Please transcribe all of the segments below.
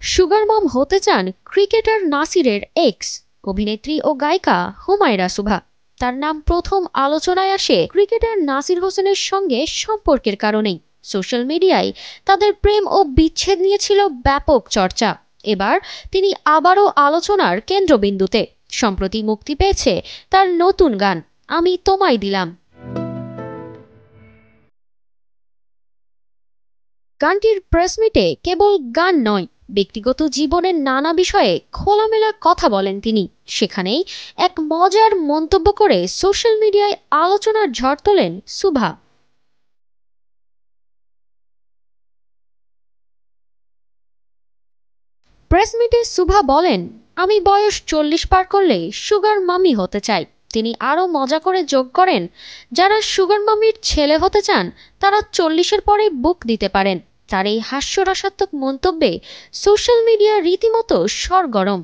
Sugar মম হতে চান cricketer নাসিরের এক্স অভিনেত্রী ও গায়িকা হুমায়রা সুভা। তার নাম প্রথম আলোচনায় আসে ক্রিকেটার নাসির হোসেনের সঙ্গে সম্পর্কের কারণেই। সোশ্যাল মিডিয়ায় তাদের প্রেম ও বিচ্ছেদ নিয়েছিল ব্যাপক চর্চা। এবার তিনি আবারও আলোচনার কেন্দ্রবিন্দুতে। সম্প্রতি মুক্তি পেয়েছে তার নতুন গান আমি তোমায় দিলাম। গানটির প্রেস মিটে কেবল গান নয়, ব্যক্তিগত জীবনের নানা বিষয়ে খোলামেলা কথা বলেন তিনি। সেখানেই এক মজার মন্তব্য করে সোশ্যাল মিডিয়ায় আলোচনার ঝড় তোলেন সুভা। প্রেস মিটে সুভা বলেন, আমি বয়স 40 পার করলে সুগার মামি হতে চাই। তিনি আরও মজা করে যোগ করেন, যারা সুগার মামির ছেলে হতে চান তারা 40-এর পরে বুক দিতে পারেন। তার এই হাস্যরসাত্মক মন্তব্যে সোশ্যাল মিডিয়া রীতিমতো সরগরম।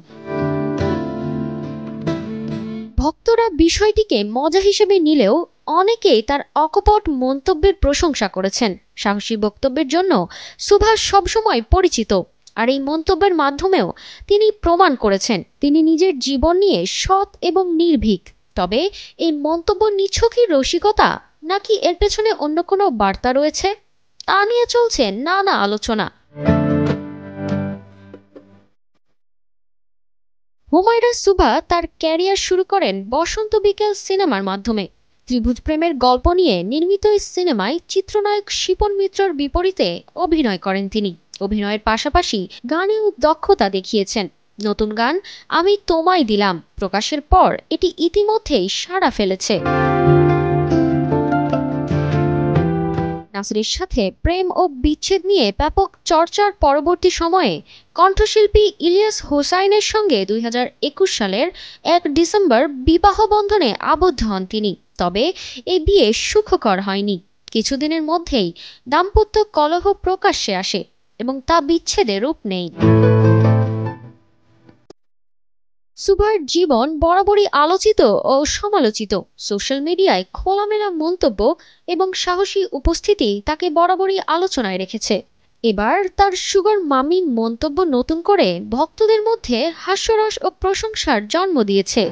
ভক্তরা বিষয়টিকে মজা হিসেবে নিলেও অনেকেই তার অকপট মন্তব্যের প্রশংসা করেছেন। সাহসী বক্তব্যের জন্য সুভাষ সবসময় পরিচিত, আর এই মন্তব্যের মাধ্যমেও তিনি প্রমাণ করেছেন তিনি নিজের জীবন নিয়ে সৎ এবং নির্ভীক। তবে এই মন্তব্য নিছকই রসিকতা, নাকি এর পেছনে অন্য কোনো বার্তা রয়েছে, তা নিয়ে চলছে নানা আলোচনা। হুমায়রা সুভা তার ক্যারিয়ার শুরু করেন বসন্ত বিকেল সিনেমার মাধ্যমে। ত্রিভুজ প্রেমের গল্প নিয়ে নির্মিত এই সিনেমায় চিত্রনায়ক শিপন মিত্রর বিপরীতে অভিনয় করেন তিনি। অভিনয়ের পাশাপাশি গানেও দক্ষতা দেখিয়েছেন। নতুন গান আমি তোমায় দিলাম প্রকাশের পর এটি ইতিমধ্যেই সাড়া ফেলেছে। নাসিরের সাথে প্রেম ও বিচ্ছেদ নিয়ে ব্যাপক চর্চার পরবর্তী সময়ে কণ্ঠশিল্পী ইলিয়াস হোসাইনের সঙ্গে 2021 সালের 1 ডিসেম্বর বিবাহ বন্ধনে আবদ্ধ হন তিনি। তবে এই বিয়ে সুখকর হয়নি। কিছুদিনের মধ্যেই দাম্পত্য কলহ প্রকাশ্যে আসে এবং তা বিচ্ছেদে রূপ নেয়। সুভার জীবন বরাবরই আলোচিত ও সমালোচিত। সোশ্যাল মিডিয়ায় খোলামেলা মন্তব্য এবং সাহসী উপস্থিতি তাকে বরাবরই আলোচনায় রেখেছে। এবার তার সুগার মামি মন্তব্য নতুন করে ভক্তদের মধ্যে হাস্যরস ও প্রশংসার জন্ম দিয়েছে।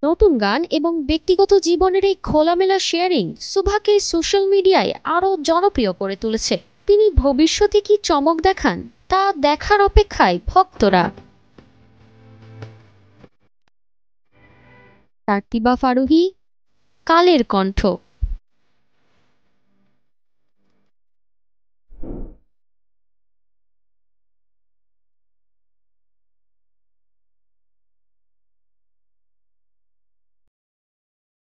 নতুন গান এবং ব্যক্তিগত জীবনের এই খোলামেলা শেয়ারিং সুভাকে সোশ্যাল মিডিয়ায় আরও জনপ্রিয় করে তুলেছে। তিনি ভবিষ্যতে কি চমক দেখান তা দেখার অপেক্ষায় ভক্তরা। তারতিবা ফারুহী, কালের কণ্ঠ।